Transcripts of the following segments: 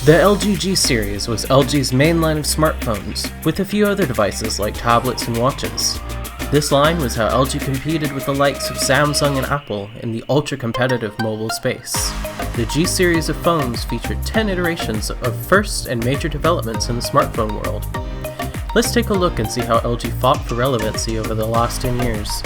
The LG G series was LG's main line of smartphones, with a few other devices like tablets and watches. This line was how LG competed with the likes of Samsung and Apple in the ultra-competitive mobile space. The G series of phones featured 10 iterations of first and major developments in the smartphone world. Let's take a look and see how LG fought for relevancy over the last 10 years.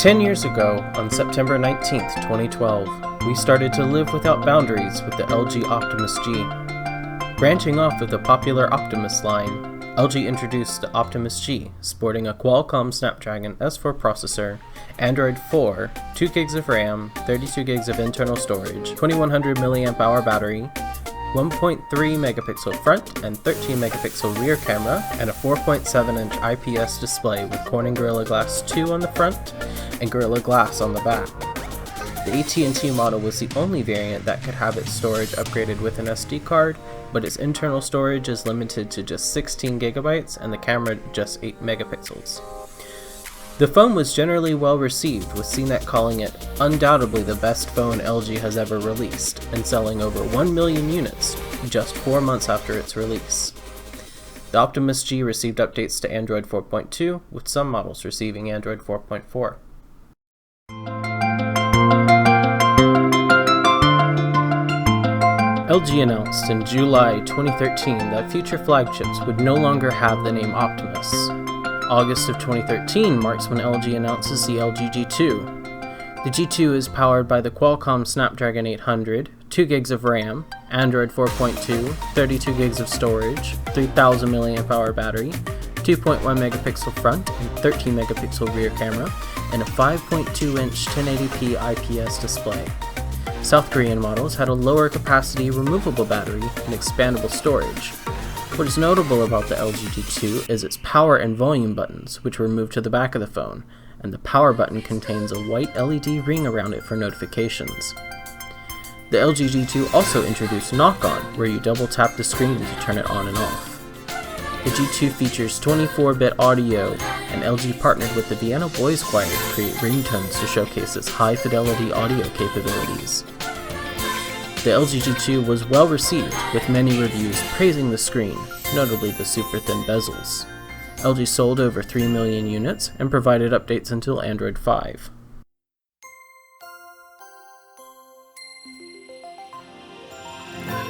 Ten years ago, on September 19th, 2012, we started to live without boundaries with the LG Optimus G. Branching off of the popular Optimus line, LG introduced the Optimus G, sporting a Qualcomm Snapdragon S4 processor, Android 4, 2 GB of RAM, 32 GB of internal storage, 2100 mAh battery, 1.3 megapixel front and 13 megapixel rear camera, and a 4.7-inch IPS display with Corning Gorilla Glass 2 on the front and Gorilla Glass on the back. The AT&T model was the only variant that could have its storage upgraded with an SD card, but its internal storage is limited to just 16 gigabytes and the camera just 8 megapixels. The phone was generally well received, with CNET calling it undoubtedly the best phone LG has ever released, and selling over 1 million units just 4 months after its release. The Optimus G received updates to Android 4.2, with some models receiving Android 4.4. LG announced in July 2013 that future flagships would no longer have the name Optimus. August of 2013 marks when LG announces the LG G2. The G2 is powered by the Qualcomm Snapdragon 800, 2 GB of RAM, Android 4.2, 32 GB of storage, 3000 mAh battery, 2.1 megapixel front and 13 megapixel rear camera, and a 5.2-inch 1080p IPS display. South Korean models had a lower capacity removable battery and expandable storage. What is notable about the LG G2 is its power and volume buttons, which were moved to the back of the phone, and the power button contains a white LED ring around it for notifications. The LG G2 also introduced Knock On, where you double tap the screen to turn it on and off. The G2 features 24-bit audio, and LG partnered with the Vienna Boys Choir to create ringtones to showcase its high-fidelity audio capabilities. The LG G2 was well received, with many reviews praising the screen, notably the super thin bezels. LG sold over 3 million units and provided updates until Android 5.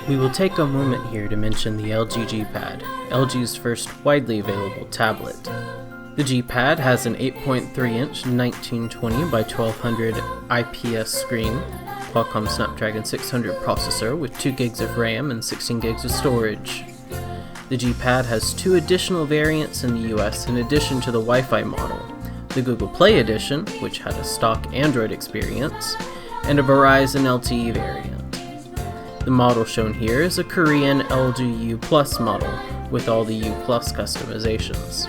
We will take a moment here to mention the LG GPad, LG's first widely available tablet. The GPad has an 8.3-inch 1920 by 1200 IPS screen, Qualcomm Snapdragon 600 processor with 2 GB of RAM and 16 GB of storage. The GPad has 2 additional variants in the US in addition to the Wi-Fi model, the Google Play Edition, which had a stock Android experience, and a Verizon LTE variant. The model shown here is a Korean LG U Plus model with all the U Plus customizations.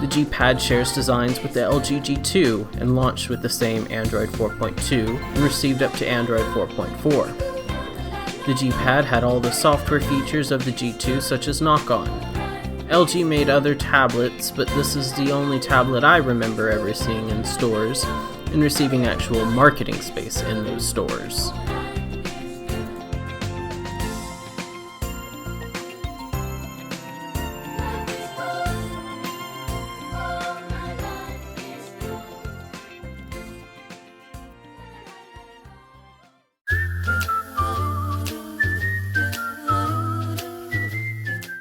The GPad shares designs with the LG G2 and launched with the same Android 4.2 and received up to Android 4.4. The GPad had all the software features of the G2 such as Knock On. LG made other tablets, but this is the only tablet I remember ever seeing in stores and receiving actual marketing space in those stores.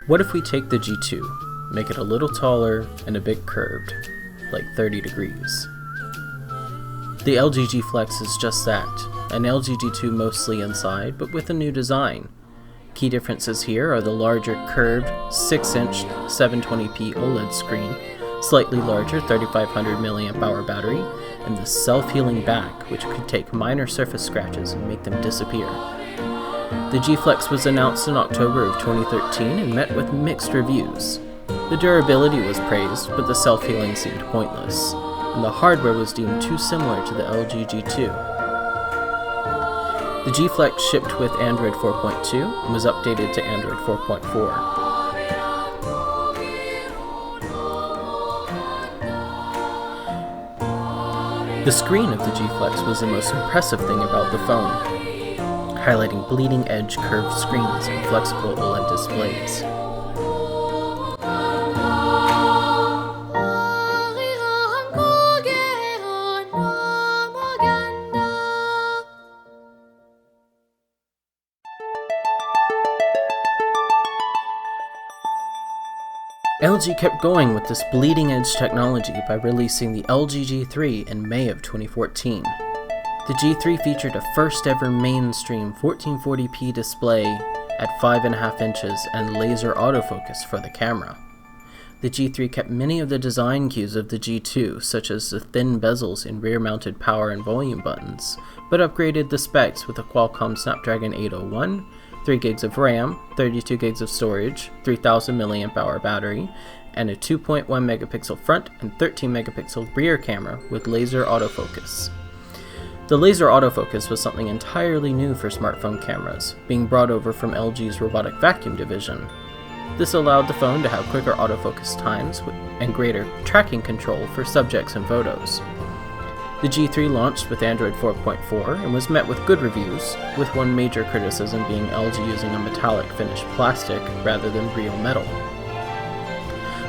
What if we take the G2, make it a little taller and a bit curved, like 30 degrees? The LG G Flex is just that, an LG G2 mostly inside, but with a new design. Key differences here are the larger curved 6-inch 720p OLED screen, slightly larger 3500 mAh battery, and the self-healing back, which could take minor surface scratches and make them disappear. The G Flex was announced in October of 2013 and met with mixed reviews. The durability was praised, but the self-healing seemed pointless, and the hardware was deemed too similar to the LG G2. The G Flex shipped with Android 4.2 and was updated to Android 4.4. The screen of the G Flex was the most impressive thing about the phone, highlighting bleeding-edge curved screens and flexible OLED displays. LG kept going with this bleeding-edge technology by releasing the LG G3 in May of 2014. The G3 featured a first-ever mainstream 1440p display at 5.5 inches and laser autofocus for the camera. The G3 kept many of the design cues of the G2, such as the thin bezels and rear-mounted power and volume buttons, but upgraded the specs with a Qualcomm Snapdragon 801, 3 gigs of RAM, 32 gigs of storage, 3000 mAh battery, and a 2.1 megapixel front and 13 megapixel rear camera with laser autofocus. The laser autofocus was something entirely new for smartphone cameras, being brought over from LG's robotic vacuum division. This allowed the phone to have quicker autofocus times and greater tracking control for subjects and photos. The G3 launched with Android 4.4 and was met with good reviews, with one major criticism being LG using a metallic finished plastic rather than real metal.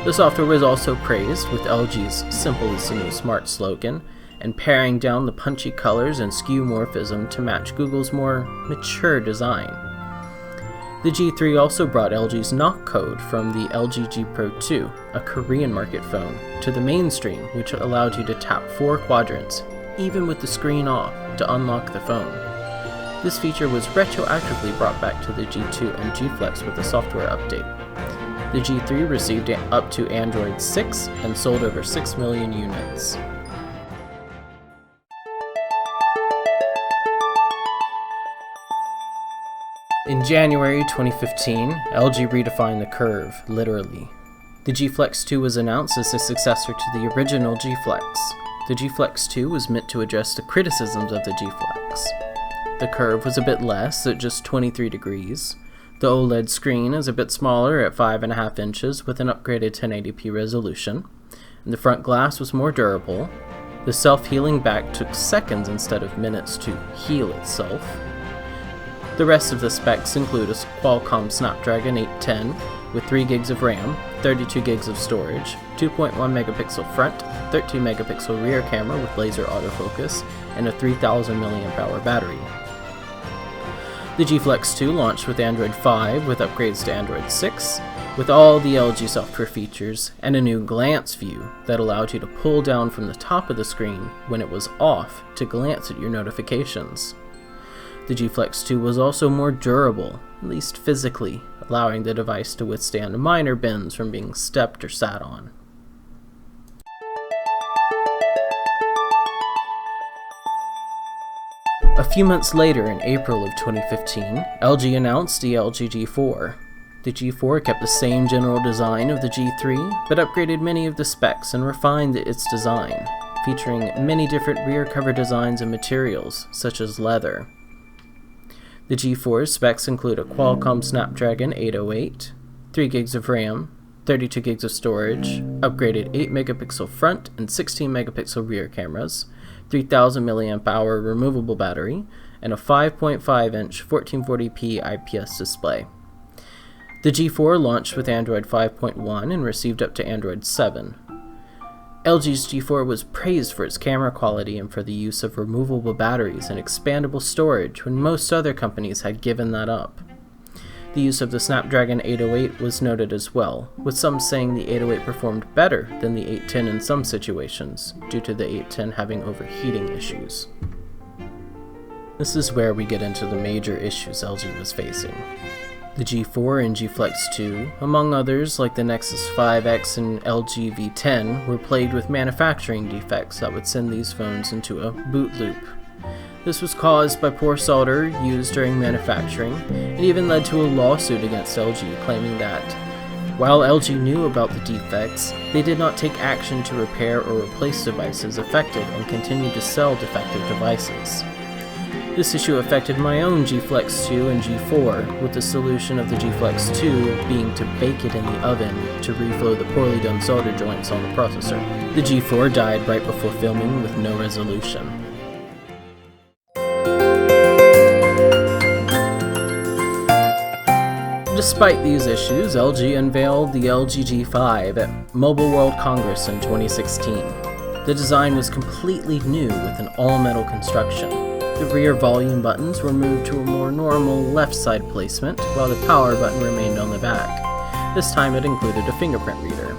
The software was also praised, with LG's "Simple is the new smart" slogan, and paring down the punchy colors and skeuomorphism to match Google's more mature design. The G3 also brought LG's knock code from the LG G Pro 2, a Korean market phone, to the mainstream, which allowed you to tap 4 quadrants, even with the screen off, to unlock the phone. This feature was retroactively brought back to the G2 and G Flex with a software update. The G3 received up to Android 6 and sold over 6 million units. In January 2015, LG redefined the curve, literally. The G Flex 2 was announced as a successor to the original G Flex. The G Flex 2 was meant to address the criticisms of the G Flex. The curve was a bit less, at just 23 degrees. The OLED screen is a bit smaller at 5.5 inches with an upgraded 1080p resolution. And the front glass was more durable. The self-healing back took seconds instead of minutes to heal itself. The rest of the specs include a Qualcomm Snapdragon 810 with 3 gigs of RAM, 32 gigs of storage, 2.1 megapixel front, 13 megapixel rear camera with laser autofocus, and a 3000 mAh battery. The G Flex 2 launched with Android 5 with upgrades to Android 6, with all the LG software features and a new glance view that allowed you to pull down from the top of the screen when it was off to glance at your notifications. The G Flex 2 was also more durable, at least physically, allowing the device to withstand minor bends from being stepped or sat on. A few months later, in April of 2015, LG announced the LG G4. The G4 kept the same general design of the G3, but upgraded many of the specs and refined its design, featuring many different rear cover designs and materials, such as leather. The G4's specs include a Qualcomm Snapdragon 808, 3 gigs of RAM, 32 gigs of storage, upgraded 8 megapixel front and 16 megapixel rear cameras, 3000 mAh removable battery, and a 5.5-inch 1440p IPS display. The G4 launched with Android 5.1 and received up to Android 7. LG's G4 was praised for its camera quality and for the use of removable batteries and expandable storage when most other companies had given that up. The use of the Snapdragon 808 was noted as well, with some saying the 808 performed better than the 810 in some situations, due to the 810 having overheating issues. This is where we get into the major issues LG was facing. The G4 and G Flex 2, among others like the Nexus 5X and LG V10, were plagued with manufacturing defects that would send these phones into a boot loop. This was caused by poor solder used during manufacturing, and even led to a lawsuit against LG claiming that, while LG knew about the defects, they did not take action to repair or replace devices affected and continued to sell defective devices. This issue affected my own G Flex 2 and G4, with the solution of the G Flex 2 being to bake it in the oven to reflow the poorly done solder joints on the processor. The G4 died right before filming with no resolution. Despite these issues, LG unveiled the LG G5 at Mobile World Congress in 2016. The design was completely new with an all-metal construction. The rear volume buttons were moved to a more normal left side placement, while the power button remained on the back. This time it included a fingerprint reader.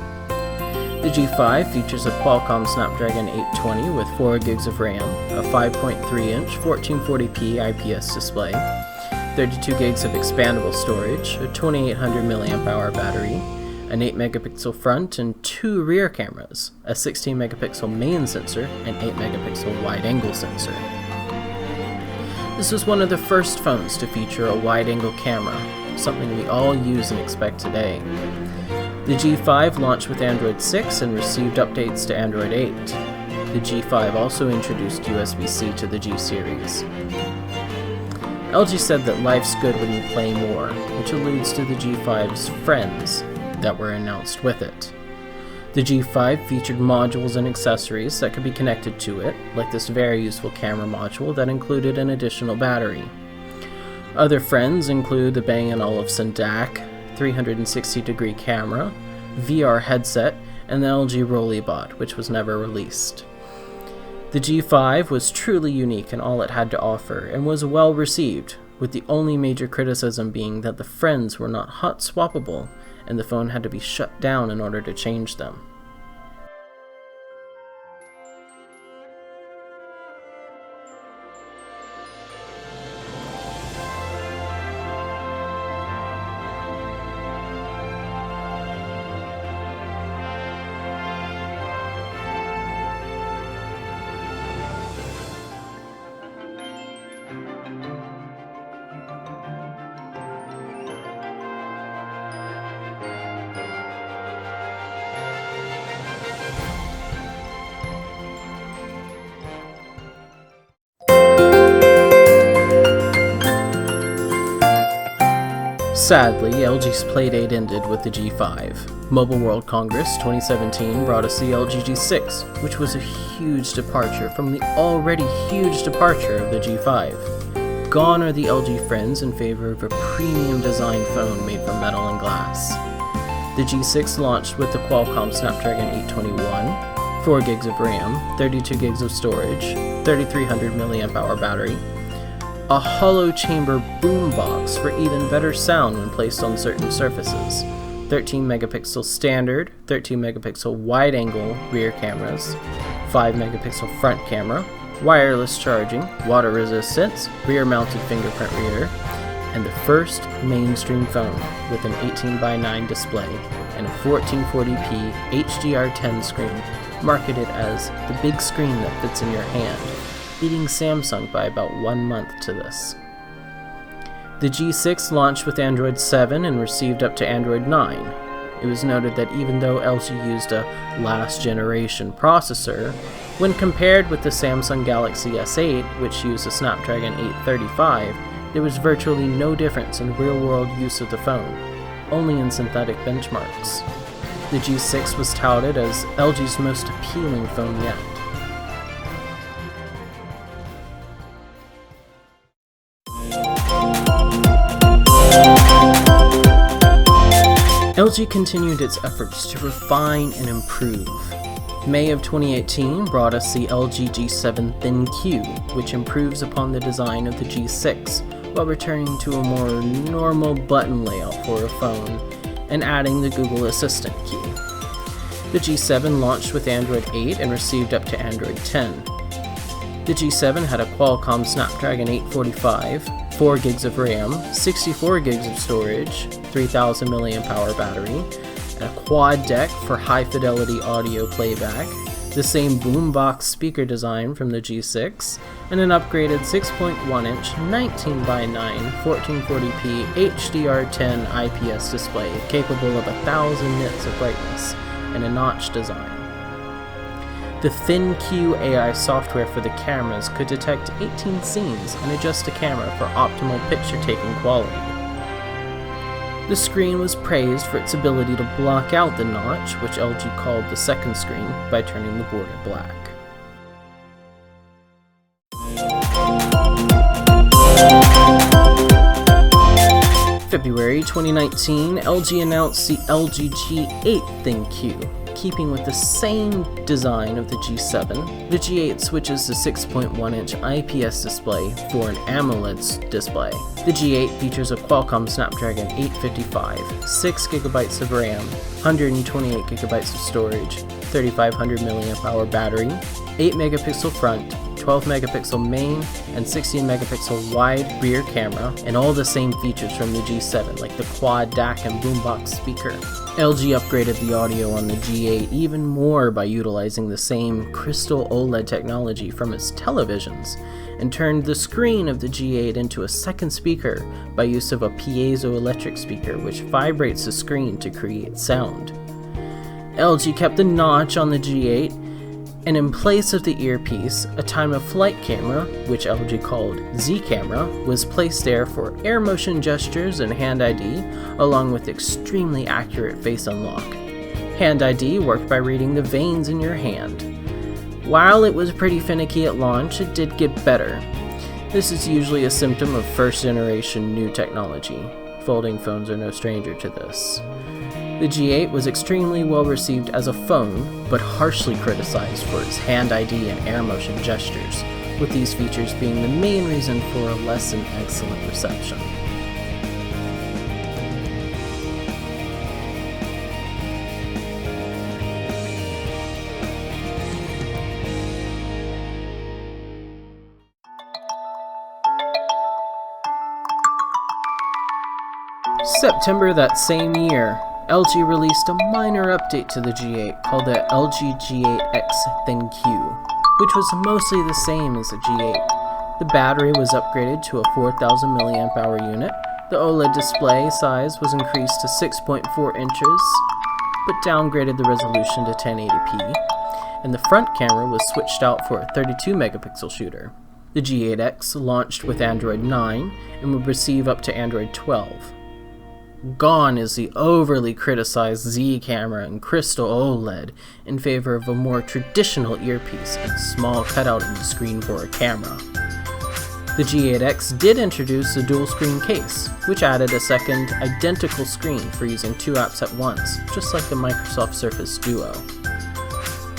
The G5 features a Qualcomm Snapdragon 820 with 4 GB of RAM, a 5.3-inch 1440p IPS display, 32 GB of expandable storage, a 2800 mAh battery, an 8 megapixel front and 2 rear cameras, a 16 megapixel main sensor, and 8 megapixel wide-angle sensor. This was one of the first phones to feature a wide-angle camera, something we all use and expect today. The G5 launched with Android 6 and received updates to Android 8. The G5 also introduced USB-C to the G series. LG said that life's good when you play more, which alludes to the G5's friends that were announced with it. The G5 featured modules and accessories that could be connected to it, like this very useful camera module that included an additional battery. Other friends include the Bang & Olufsen DAC, 360-degree camera, VR headset, and the LG Rolleibot, which was never released. The G5 was truly unique in all it had to offer, and was well received, with the only major criticism being that the friends were not hot swappable, and the phone had to be shut down in order to change them. Sadly, LG's playdate ended with the G5. Mobile World Congress 2017 brought us the LG G6, which was a huge departure from the already huge departure of the G5. Gone are the LG friends in favor of a premium design phone made from metal and glass. The G6 launched with the Qualcomm Snapdragon 821, 4 GB of RAM, 32 GB of storage, 3300 mAh battery, a hollow chamber boombox for even better sound when placed on certain surfaces, 13 megapixel standard, 13 megapixel wide-angle rear cameras, 5 megapixel front camera, wireless charging, water resistance, rear-mounted fingerprint reader, and the first mainstream phone with an 18:9 display and a 1440p HDR10 screen, marketed as the big screen that fits in your hand, beating Samsung by about 1 month to this. The G6 launched with Android 7 and received up to Android 9. It was noted that even though LG used a last generation processor, when compared with the Samsung Galaxy S8, which used a Snapdragon 835, there was virtually no difference in real-world use of the phone, only in synthetic benchmarks. The G6 was touted as LG's most appealing phone yet. LG continued its efforts to refine and improve. May of 2018 brought us the LG G7 Thin Q, which improves upon the design of the G6 while returning to a more normal button layout for a phone and adding the Google Assistant key. The G7 launched with Android 8 and received up to Android 10. The G7 had a Qualcomm Snapdragon 845, 4 GB of RAM, 64 GB of storage, 3000 mAh battery, a quad deck for high-fidelity audio playback, the same boombox speaker design from the G6, and an upgraded 6.1-inch 19:9 1440p HDR10 IPS display capable of 1000 nits of brightness and a notch design. The ThinQ AI software for the cameras could detect 18 scenes and adjust the camera for optimal picture-taking quality. The screen was praised for its ability to block out the notch, which LG called the second screen, by turning the border black. February 2019, LG announced the LG G8 ThinQ. Keeping with the same design of the G7, the G8 switches to 6.1-inch IPS display for an AMOLED display. The G8 features a Qualcomm Snapdragon 855, 6GB of RAM, 128GB of storage, 3500 mAh battery, 8MP front, 12MP main, and 16MP wide rear camera, and all the same features from the G7 like the quad DAC and boombox speaker. LG upgraded the audio on the G8 even more by utilizing the same crystal OLED technology from its televisions, and turned the screen of the G8 into a second speaker by use of a piezoelectric speaker which vibrates the screen to create sound. LG kept the notch on the G8, and in place of the earpiece, a time-of-flight camera, which LG called Z camera, was placed there for air motion gestures and Hand ID, along with extremely accurate face unlock. Hand ID worked by reading the veins in your hand. While it was pretty finicky at launch, it did get better. This is usually a symptom of first-generation new technology. Folding phones are no stranger to this. The G8 was extremely well received as a phone, but harshly criticized for its Hand ID and air motion gestures, with these features being the main reason for a less than excellent reception. September that same year, LG released a minor update to the G8 called the LG G8X ThinQ, which was mostly the same as the G8. The battery was upgraded to a 4000 mAh unit, the OLED display size was increased to 6.4 inches, but downgraded the resolution to 1080p, and the front camera was switched out for a 32MP shooter. The G8X launched with Android 9 and would receive up to Android 12. Gone is the overly criticized Z camera and crystal OLED in favor of a more traditional earpiece and small cutout in the screen for a camera. The G8X did introduce a dual screen case, which added a second identical screen for using two apps at once, just like the Microsoft Surface Duo.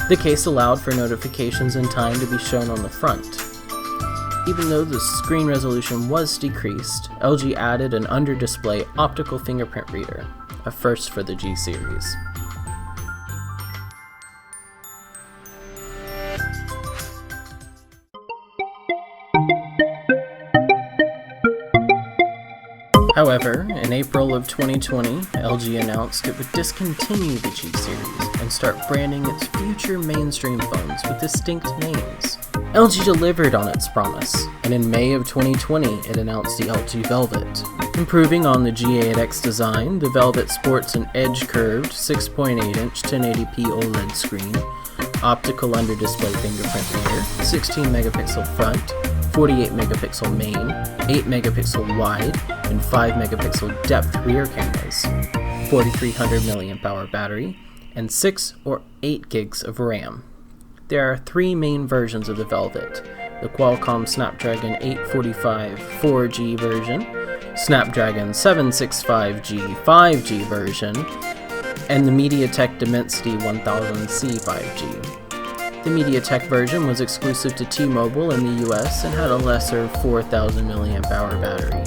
The case allowed for notifications in time to be shown on the front. Even though the screen resolution was decreased, LG added an under-display optical fingerprint reader, a first for the G series. However, in April of 2020, LG announced it would discontinue the G series and start branding its future mainstream phones with distinct names. LG delivered on its promise, and in May of 2020 it announced the LG Velvet. Improving on the G8X design, the Velvet sports an edge-curved 6.8-inch 1080p OLED screen, optical under-display fingerprint reader, 16MP front, 48MP main, 8MP wide, and 5MP depth rear cameras, 4300 mAh battery, and 6 or 8 gigs of RAM. There are three main versions of the Velvet: the Qualcomm Snapdragon 845 4G version, Snapdragon 765G 5G version, and the MediaTek Dimensity 1000C 5G. The MediaTek version was exclusive to T-Mobile in the US and had a lesser 4000 mAh battery.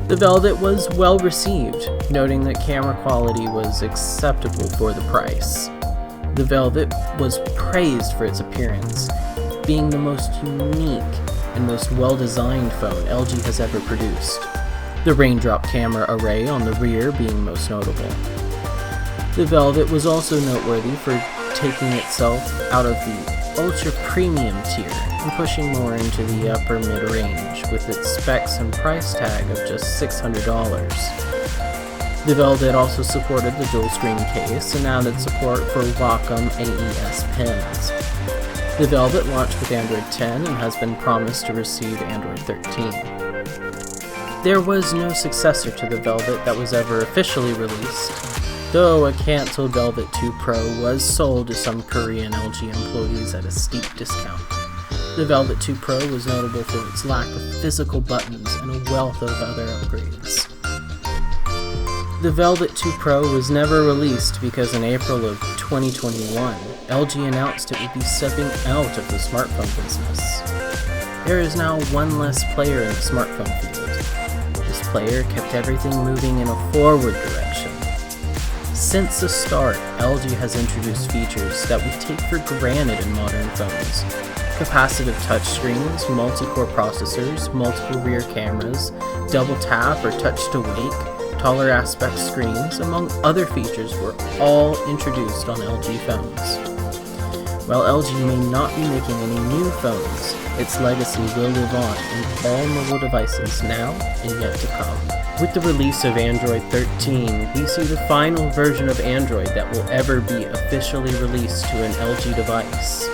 The Velvet was well received, noting that camera quality was acceptable for the price. The Velvet was praised for its appearance, being the most unique and most well-designed phone LG has ever produced, the raindrop camera array on the rear being most notable. The Velvet was also noteworthy for taking itself out of the ultra-premium tier and pushing more into the upper mid-range with its specs and price tag of just $600. The Velvet also supported the dual screen case and added support for Wacom AES pins. The Velvet launched with Android 10 and has been promised to receive Android 13. There was no successor to the Velvet that was ever officially released, though a cancelled Velvet 2 Pro was sold to some Korean LG employees at a steep discount. The Velvet 2 Pro was notable for its lack of physical buttons and a wealth of other upgrades. The Velvet 2 Pro was never released because in April of 2021, LG announced it would be stepping out of the smartphone business. There is now one less player in the smartphone field. This player kept everything moving in a forward direction. Since the start, LG has introduced features that we take for granted in modern phones. Capacitive touchscreens, multi-core processors, multiple rear cameras, double tap or touch to wake, taller aspect screens, among other features were all introduced on LG phones. While LG may not be making any new phones, its legacy will live on in all mobile devices now and yet to come. With the release of Android 13, we see the final version of Android that will ever be officially released to an LG device.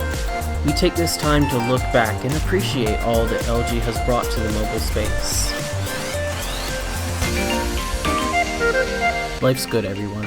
We take this time to look back and appreciate all that LG has brought to the mobile space. Life's good, everyone.